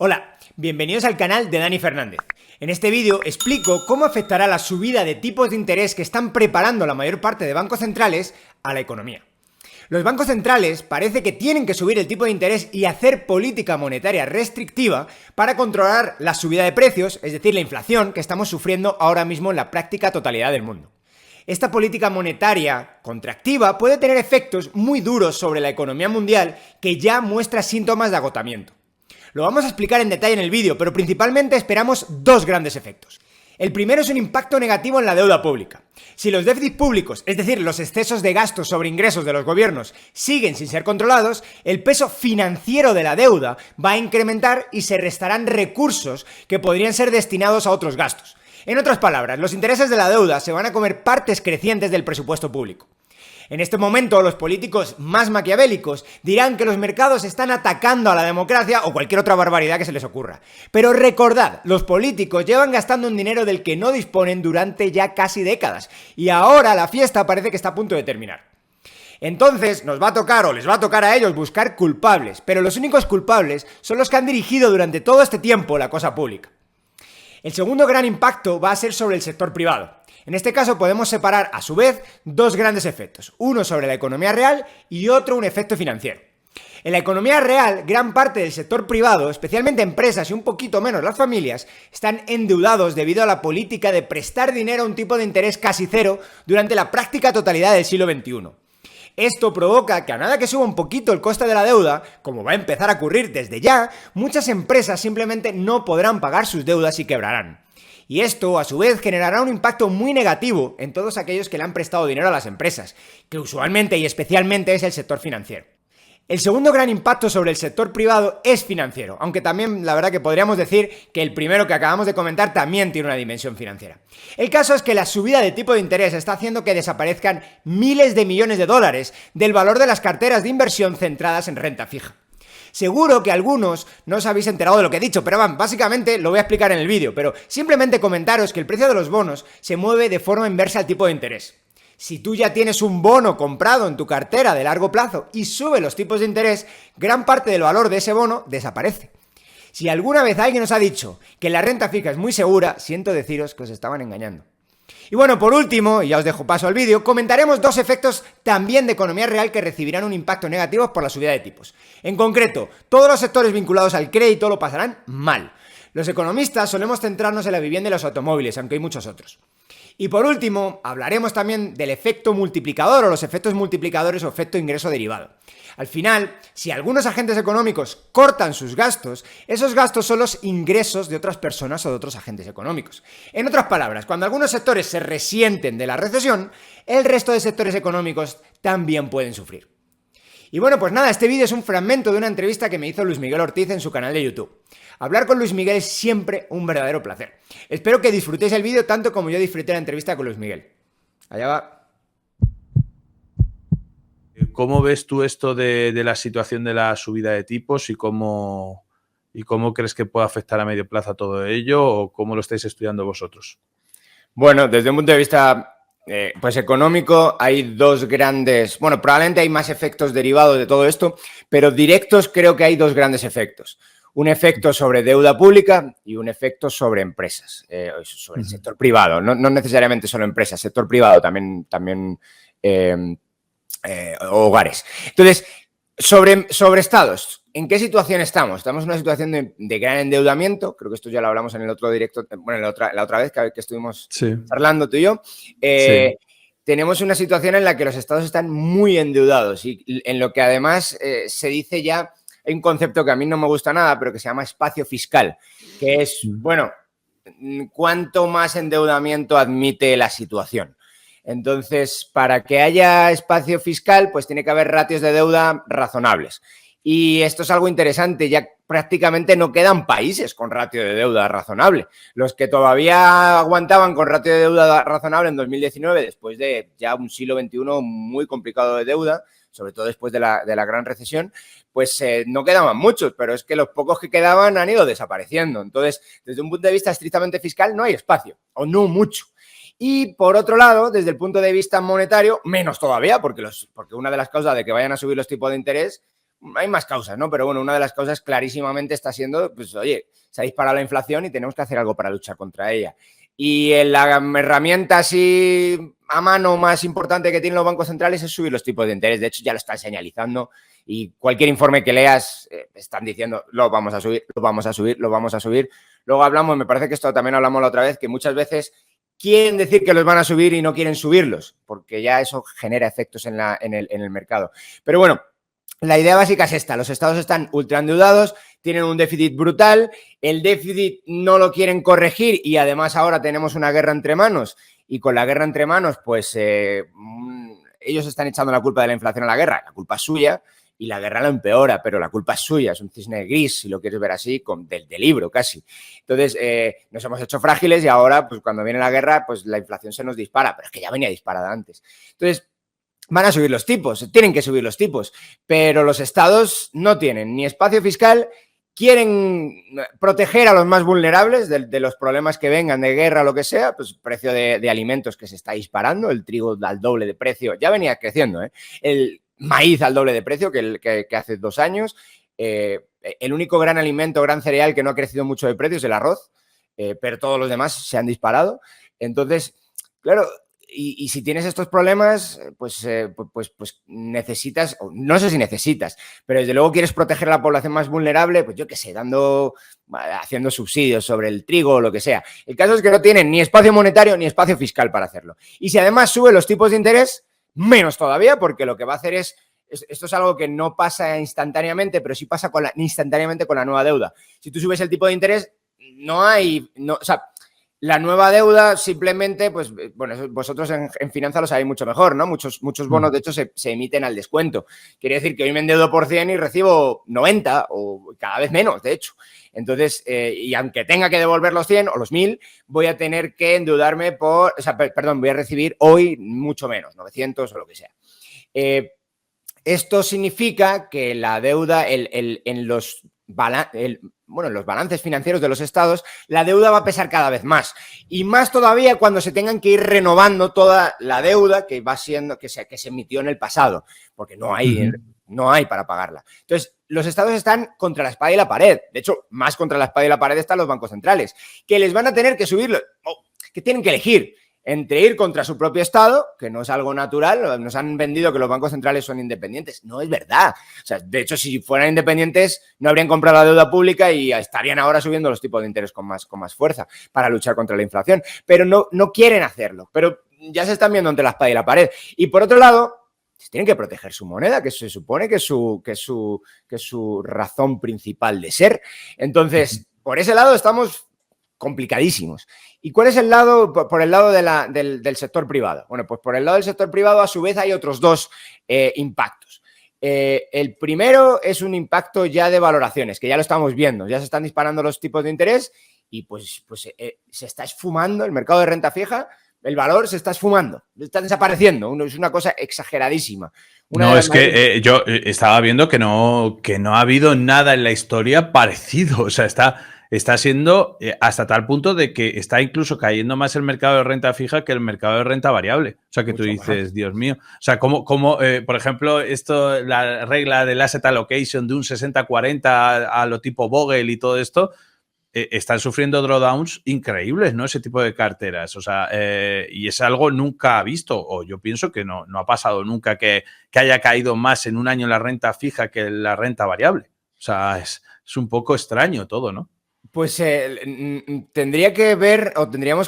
Hola, bienvenidos al canal de Dani Fernández. En este vídeo explico cómo afectará la subida de tipos de interés que están preparando la mayor parte de bancos centrales a la economía. Los bancos centrales parece que tienen que subir el tipo de interés y hacer política monetaria restrictiva para controlar la subida de precios, es decir, la inflación que estamos sufriendo ahora mismo en la práctica totalidad del mundo. Esta política monetaria contractiva puede tener efectos muy duros sobre la economía mundial que ya muestra síntomas de agotamiento. Lo vamos a explicar en detalle en el vídeo, pero principalmente esperamos dos grandes efectos. El primero es un impacto negativo en la deuda pública. Si los déficits públicos, es decir, los excesos de gastos sobre ingresos de los gobiernos, siguen sin ser controlados, el peso financiero de la deuda va a incrementar y se restarán recursos que podrían ser destinados a otros gastos. En otras palabras, los intereses de la deuda se van a comer partes crecientes del presupuesto público. En este momento, los políticos más maquiavélicos dirán que los mercados están atacando a la democracia o cualquier otra barbaridad que se les ocurra. Pero recordad, los políticos llevan gastando un dinero del que no disponen durante ya casi décadas, y ahora la fiesta parece que está a punto de terminar. Entonces nos va a tocar, o les va a tocar a ellos, buscar culpables, pero los únicos culpables son los que han dirigido durante todo este tiempo la cosa pública. El segundo gran impacto va a ser sobre el sector privado. En este caso podemos separar, a su vez, dos grandes efectos, uno sobre la economía real y otro un efecto financiero. En la economía real, gran parte del sector privado, especialmente empresas y un poquito menos las familias, están endeudados debido a la política de prestar dinero a un tipo de interés casi cero durante la práctica totalidad del siglo XXI. Esto provoca que a nada que suba un poquito el coste de la deuda, como va a empezar a ocurrir desde ya, muchas empresas simplemente no podrán pagar sus deudas y quebrarán. Y esto, a su vez, generará un impacto muy negativo en todos aquellos que le han prestado dinero a las empresas, que usualmente y especialmente es el sector financiero. El segundo gran impacto sobre el sector privado es financiero, aunque también la verdad que podríamos decir que el primero que acabamos de comentar también tiene una dimensión financiera. El caso es que la subida de tipo de interés está haciendo que desaparezcan miles de millones de dólares del valor de las carteras de inversión centradas en renta fija. Seguro que algunos no os habéis enterado de lo que he dicho, pero básicamente lo voy a explicar en el vídeo, pero simplemente comentaros que el precio de los bonos se mueve de forma inversa al tipo de interés. Si tú ya tienes un bono comprado en tu cartera de largo plazo y sube los tipos de interés, gran parte del valor de ese bono desaparece. Si alguna vez alguien os ha dicho que la renta fija es muy segura, siento deciros que os estaban engañando. Y bueno, por último, y ya os dejo paso al vídeo, comentaremos dos efectos también de economía real que recibirán un impacto negativo por la subida de tipos. En concreto, todos los sectores vinculados al crédito lo pasarán mal. Los economistas solemos centrarnos en la vivienda y los automóviles, aunque hay muchos otros. Y por último, hablaremos también del efecto multiplicador o los efectos multiplicadores o efecto ingreso derivado. Al final, si algunos agentes económicos cortan sus gastos, esos gastos son los ingresos de otras personas o de otros agentes económicos. En otras palabras, cuando algunos sectores se resienten de la recesión, el resto de sectores económicos también pueden sufrir. Y bueno, pues nada, este vídeo es un fragmento de una entrevista que me hizo Luis Miguel Ortiz en su canal de YouTube. Hablar con Luis Miguel es siempre un verdadero placer. Espero que disfrutéis el vídeo tanto como yo disfruté la entrevista con Luis Miguel. Allá va. ¿Cómo ves tú esto de la situación de la subida de tipos y cómo crees que puede afectar a medio plazo a todo ello o cómo lo estáis estudiando vosotros? Bueno, desde un punto de vista pues económico hay dos grandes, bueno, probablemente hay más efectos derivados de todo esto, pero directos creo que hay dos grandes efectos. Un efecto sobre deuda pública y un efecto sobre empresas, sobre el sector privado, no necesariamente solo empresas, sector privado también hogares. Entonces, sobre estados, ¿en qué situación estamos? Estamos en una situación de gran endeudamiento, creo que esto ya lo hablamos en el otro directo, bueno, la otra vez que estuvimos charlando tú y yo. Tenemos una situación en la que los estados están muy endeudados y en lo que además se dice ya, hay un concepto que a mí no me gusta nada, pero que se llama espacio fiscal, que es, bueno, ¿cuánto más endeudamiento admite la situación? Entonces, para que haya espacio fiscal, pues tiene que haber ratios de deuda razonables. Y esto es algo interesante, ya prácticamente no quedan países con ratio de deuda razonable. Los que todavía aguantaban con ratio de deuda razonable en 2019, después de ya un siglo XXI muy complicado de deuda, sobre todo después de la gran recesión, pues no quedaban muchos, pero es que los pocos que quedaban han ido desapareciendo. Entonces, desde un punto de vista estrictamente fiscal, no hay espacio, o no mucho. Y por otro lado, desde el punto de vista monetario, menos todavía, porque una de las causas de que vayan a subir los tipos de interés hay más causas, ¿no? Pero bueno, una de las causas clarísimamente está siendo, pues oye, se ha disparado la inflación y tenemos que hacer algo para luchar contra ella. Y la herramienta así a mano más importante que tienen los bancos centrales es subir los tipos de interés. De hecho, ya lo están señalizando y cualquier informe que leas están diciendo lo vamos a subir, lo vamos a subir, lo vamos a subir. Luego hablamos, me parece que esto también hablamos la otra vez, que muchas veces quieren decir que los van a subir y no quieren subirlos, porque ya eso genera efectos en el mercado. Pero bueno, la idea básica es esta, los estados están ultra endeudados, tienen un déficit brutal, el déficit no lo quieren corregir y además ahora tenemos una guerra entre manos y con la guerra entre manos pues ellos están echando la culpa de la inflación a la guerra, la culpa es suya y la guerra lo empeora, pero la culpa es suya, es un cisne gris, si lo quieres ver así, del libro casi. Entonces nos hemos hecho frágiles y ahora pues cuando viene la guerra pues la inflación se nos dispara, pero es que ya venía disparada antes. Entonces van a subir los tipos, tienen que subir los tipos, pero los estados no tienen ni espacio fiscal, quieren proteger a los más vulnerables de los problemas que vengan de guerra o lo que sea, pues precio de alimentos que se está disparando, el trigo al doble de precio, ya venía creciendo, el maíz al doble de precio que hace 2 años, el único gran alimento, gran cereal que no ha crecido mucho de precio es el arroz, pero todos los demás se han disparado. Entonces, claro, y si tienes estos problemas, pues necesitas, no sé si necesitas, pero desde luego quieres proteger a la población más vulnerable, pues yo qué sé, haciendo subsidios sobre el trigo o lo que sea. El caso es que no tienen ni espacio monetario ni espacio fiscal para hacerlo. Y si además sube los tipos de interés, menos todavía, porque lo que va a hacer esto es algo que no pasa instantáneamente, pero sí pasa instantáneamente con la nueva deuda. Si tú subes el tipo de interés, o sea, la nueva deuda simplemente, pues bueno, vosotros en finanzas lo sabéis mucho mejor, ¿no? Muchos bonos, de hecho, se emiten al descuento. Quiere decir que hoy me endeudo por 100 y recibo 90 o cada vez menos, de hecho. Entonces, y aunque tenga que devolver los 100 o los 1000, voy a tener que endeudarme voy a recibir hoy mucho menos, 900 o lo que sea. Esto significa que la deuda en los balances financieros de los estados, la deuda va a pesar cada vez más. Y más todavía cuando se tengan que ir renovando toda la deuda que se emitió en el pasado, porque no hay para pagarla. Entonces, los estados están contra la espada y la pared. De hecho, más contra la espada y la pared están los bancos centrales, que les van a tener que subirlo, que tienen que elegir entre ir contra su propio Estado, que no es algo natural. Nos han vendido que los bancos centrales son independientes. No es verdad. O sea, de hecho, si fueran independientes, no habrían comprado la deuda pública y estarían ahora subiendo los tipos de interés con más fuerza para luchar contra la inflación. Pero no quieren hacerlo. Pero ya se están viendo entre la espada y la pared. Y por otro lado, tienen que proteger su moneda, que se supone que es su razón principal de ser. Entonces, por ese lado estamos complicadísimos. ¿Y cuál es el lado, por el lado del sector privado? Bueno, pues por el lado del sector privado, a su vez, hay otros dos impactos. El primero es un impacto ya de valoraciones, que ya lo estamos viendo, ya se están disparando los tipos de interés y pues se está esfumando el mercado de renta fija, el valor se está esfumando, está desapareciendo, es una cosa exageradísima. Es que yo estaba viendo que no ha habido nada en la historia parecido, o sea, está siendo hasta tal punto de que está incluso cayendo más el mercado de renta fija que el mercado de renta variable. O sea, que mucho tú dices, más. Dios mío. O sea, como por ejemplo, la regla del asset allocation de un 60-40 a lo tipo Vogel y todo esto, están sufriendo drawdowns increíbles, ¿no? Ese tipo de carteras. O sea, y es algo nunca visto, o yo pienso que no ha pasado nunca que haya caído más en un año la renta fija que la renta variable. O sea, es un poco extraño todo, ¿no? Pues tendríamos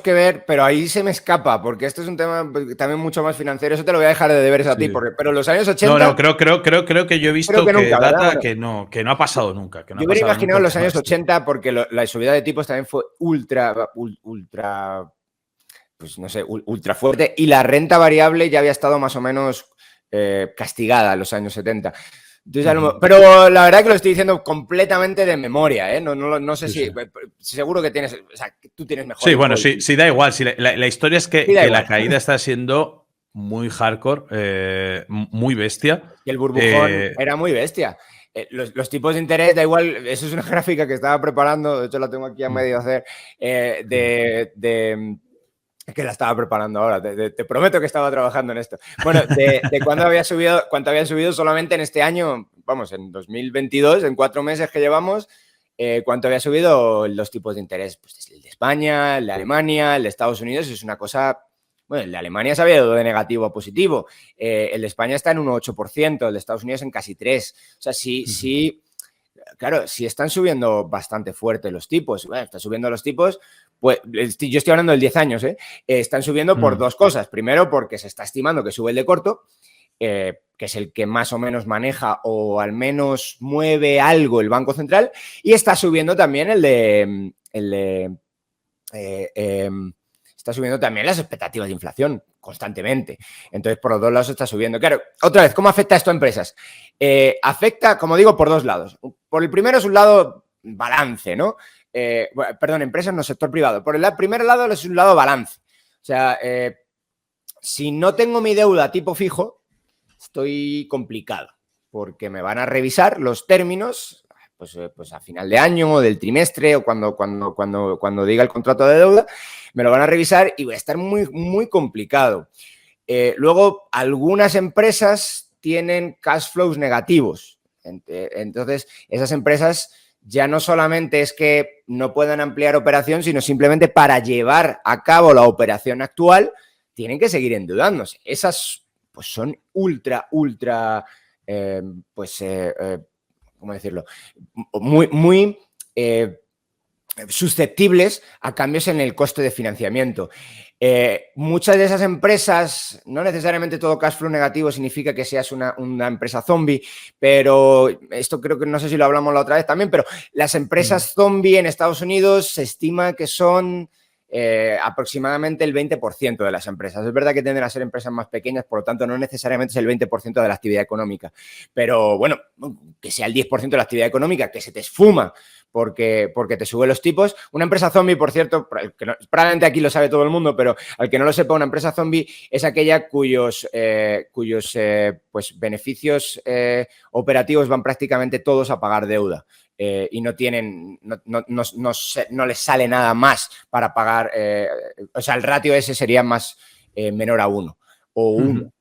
que ver, pero ahí se me escapa, porque esto es un tema también mucho más financiero. Eso te lo voy a dejar de deberes a ti, pero los años 80... No, creo que yo he visto que nunca, que no ha pasado nunca. Que no yo hubiera imaginado en los años 80, porque la subida de tipos también fue ultra, pues no sé, ultra fuerte, y la renta variable ya había estado más o menos castigada en los años 70. Entonces, pero la verdad que lo estoy diciendo completamente de memoria, ¿eh? No sé si... Seguro que tienes... O sea, que tú tienes mejor... Sí, bueno, sí da igual. Sí, la historia es que la caída está siendo muy hardcore, muy bestia. Y el burbujón era muy bestia. Los tipos de interés, da igual... Eso es una gráfica que estaba preparando, de hecho la tengo aquí a medio hacer, Que la estaba preparando ahora, te prometo que estaba trabajando en esto. Bueno, de cuánto había subido solamente en este año, vamos, en 2022, en 4 meses que llevamos, cuánto había subido los tipos de interés. Pues el de España, el de Alemania, el de Estados Unidos, es una cosa... Bueno, el de Alemania se había ido de negativo a positivo, el de España está en un 8%, el de Estados Unidos en casi 3%. O sea, sí, claro, si están subiendo bastante fuerte los tipos, bueno, están subiendo los tipos, pues yo estoy hablando del 10 años, están subiendo por dos cosas. Primero, porque se está estimando que sube el de corto, que es el que más o menos maneja o al menos mueve algo el Banco Central, y está subiendo también está subiendo también las expectativas de inflación constantemente. Entonces, por los dos lados está subiendo. Claro, otra vez, ¿cómo afecta esto a empresas? Afecta, como digo, por dos lados. Por el primero es un lado balance, ¿no? Perdón, empresas no, sector privado. Por el primer lado es un lado balance. O sea, si no tengo mi deuda tipo fijo, estoy complicado, porque me van a revisar los términos pues a final de año o del trimestre o cuando diga el contrato de deuda, me lo van a revisar y voy a estar muy, muy complicado. Luego, algunas empresas tienen cash flows negativos. Entonces, esas empresas ya no solamente es que no puedan ampliar operación, sino simplemente para llevar a cabo la operación actual tienen que seguir endeudándose. Esas pues son ultra, ¿cómo decirlo? Muy susceptibles a cambios en el coste de financiamiento. Muchas de esas empresas, no necesariamente todo cash flow negativo significa que seas una empresa zombie, pero esto creo que no sé si lo hablamos la otra vez también, pero las empresas zombie en Estados Unidos se estima que son aproximadamente el 20% de las empresas. Es verdad que tienden a ser empresas más pequeñas, por lo tanto no necesariamente es el 20% de la actividad económica, pero bueno, que sea el 10% de la actividad económica, que se te esfuma porque te sube los tipos. Una empresa zombie, por cierto, probablemente aquí lo sabe todo el mundo, pero al que no lo sepa, una empresa zombie es aquella cuyos pues, beneficios operativos van prácticamente todos a pagar deuda. Y no tienen, no les sale nada más para pagar, o sea, el ratio ese sería más menor a 1 o 1.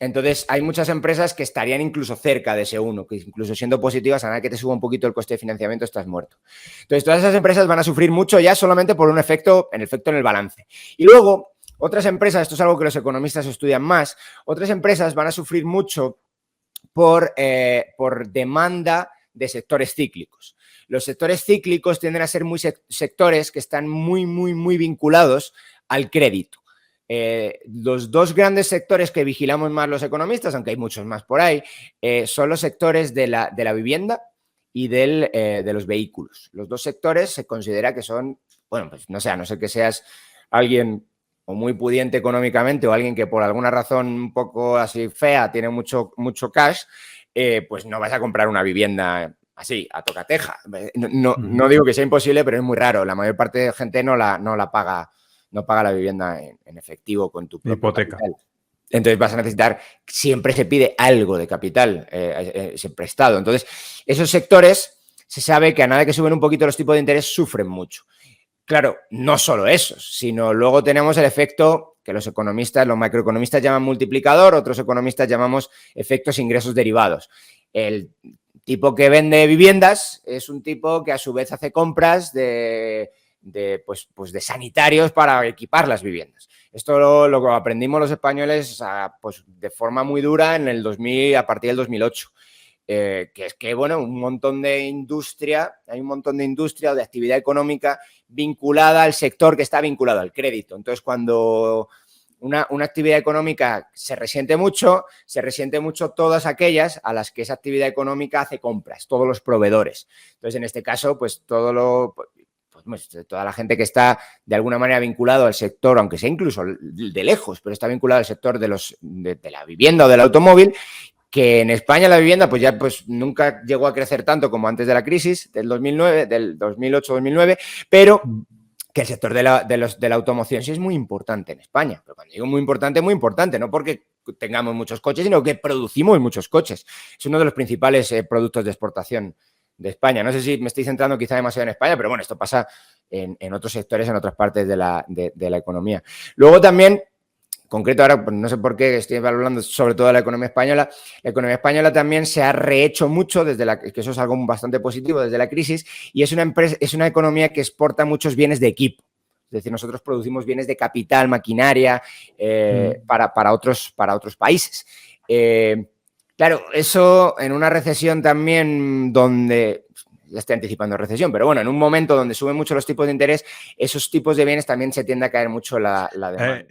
Entonces, hay muchas empresas que estarían incluso cerca de ese 1, que incluso siendo positivas, a nada que te suba un poquito el coste de financiamiento, estás muerto. Entonces, todas esas empresas van a sufrir mucho ya solamente por un efecto en el balance. Y luego, otras empresas, esto es algo que los economistas estudian más, otras empresas van a sufrir mucho por demanda de sectores cíclicos. Los sectores cíclicos tienden a ser sectores que están muy vinculados al crédito. Los dos grandes sectores que vigilamos más los economistas, aunque hay muchos más por ahí, son los sectores de la vivienda y de los vehículos. Los dos sectores se considera que son, bueno, pues no sé, a no ser que seas alguien o muy pudiente económicamente o alguien que por alguna razón un poco así fea tiene mucho cash, pues no vas a comprar una vivienda así, a tocateja. No digo que sea imposible, pero es muy raro. La mayor parte de gente no paga la vivienda en efectivo con tu propia hipoteca. Capital. Entonces vas a necesitar, siempre se pide algo de capital, ese prestado. Entonces, esos sectores se sabe que a nada que suben un poquito los tipos de interés sufren mucho. Claro, no solo esos, sino luego tenemos el efecto que los macroeconomistas llaman multiplicador, otros economistas llamamos efectos ingresos derivados. El tipo que vende viviendas es un tipo que a su vez hace compras de sanitarios para equipar las viviendas. Esto lo aprendimos los españoles pues de forma muy dura a partir del 2008. Que es que, bueno, hay un montón de industria o de actividad económica vinculada al sector que está vinculado al crédito. Entonces, cuando una actividad económica se resiente mucho todas aquellas a las que esa actividad económica hace compras, todos los proveedores. Entonces, en este caso, pues toda la gente que está de alguna manera vinculado al sector, aunque sea incluso de lejos, pero está vinculado al sector de la vivienda o del automóvil, que en España la vivienda pues ya pues nunca llegó a crecer tanto como antes de la crisis del 2008-2009, pero que el sector de la automoción sí es muy importante en España. Pero cuando digo muy importante, no porque tengamos muchos coches, sino que producimos muchos coches. Es uno de los principales productos de exportación de España. No sé si me estoy centrando quizá demasiado en España, pero bueno, esto pasa en otros sectores, en otras partes de la economía. Luego también, concreto ahora, pues no sé por qué estoy hablando sobre todo de la economía española. La economía española también se ha rehecho mucho que eso es algo bastante positivo desde la crisis, y es una economía que exporta muchos bienes de equipo. Es decir, nosotros producimos bienes de capital, maquinaria, para otros países. Claro, eso en una recesión también donde, ya estoy anticipando recesión, pero bueno, en un momento donde suben mucho los tipos de interés, esos tipos de bienes también se tiende a caer mucho la demanda.